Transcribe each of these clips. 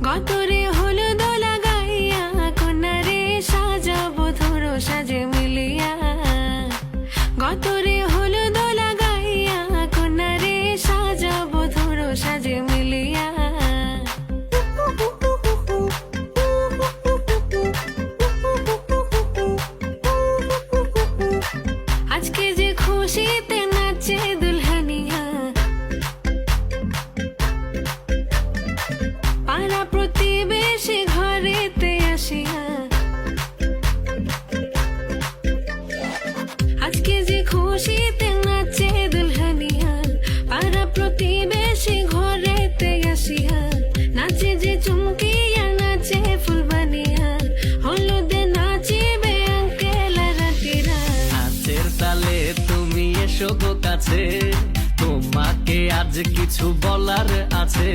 গতরে হলুদ লাগাইয়া কন্যারে সাজাবো ধরো সাজে মিলিয়া। গতরে হলুদ লাগাইয়া কন্যারে সাজাবো ধরো সাজে মিলিয়া। আজকে যে খুশিতে নাচে দুলহানিয়া, পাড়া প্রতিবেশী ঘরেতে আসিয়া। আজকে যে খুশিতে নাচে দুলহানিয়া, পাড়া প্রতিবেশী ঘরেতে আসিয়া। নাচে যে চুমকিয়া নাচে ফুলবানিয়া, হলুদে নাচিবে আঙ্কেল রাতিরা। নাচের তালে তুমি এসো গো কাছে, তোমাকে আজ কিছু বলার আছে।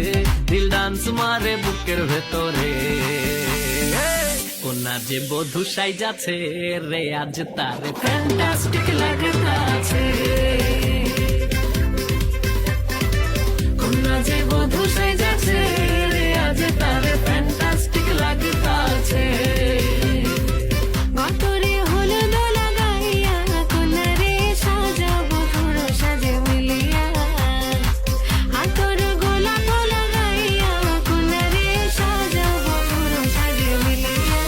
দিল ডান্স মারে বুকের ভেতরে, কোনা যে বধূ সাইজাছে রে আজ তার ফ্যান্টাস্টিক লাগতাছে। কোনা যে বধূ সাইজাছে রে আজ তার ফ্যান্টাস্টিক লাগতাছে। গতরে হলুদ লাগাইয়া কন্যারে সাজাবো ধরো সাজে মিলিয়া। আতর গোলাপ লাগাইয়া কন্যারে সাজাবো ধরো সাজে মিলিয়া।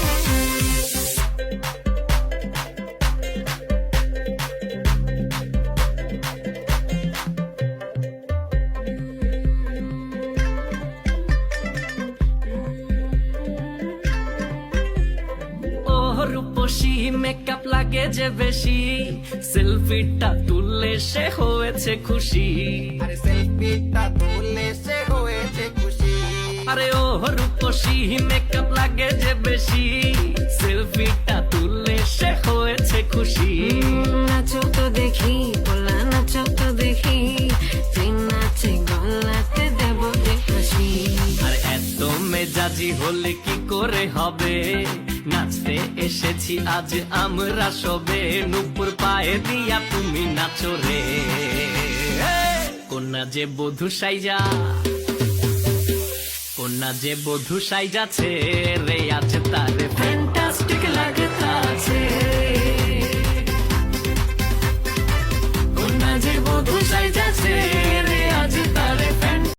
রূপসী মেকআপ লাগে যে বেশি, সেলফিটা তুললে সে হয়েছে খুশি। আরে সেলফিটা তুললে সে হয়েছে খুশি। আরে ও রূপসী মেকআপ লাগে যে বেশি, সেলফিটা তুললে সে হয়েছে খুশি। নাচো তো দেখি পোলা নাচো তো দেখি, যে নাচে গলাতে দেব যে হাসি। আর এত মেজাজি হলে কি করে হবে, নাচতে এসেছি আজ আমরা সবে। নুপুর পায়ে দিয়া তুমি নাচো রে, কোনা যে বধূ সাইজা, কোনা যে বধূ সাইজাছে রে আজ তার ফ্যান্টাস্টিক লাগতাছে।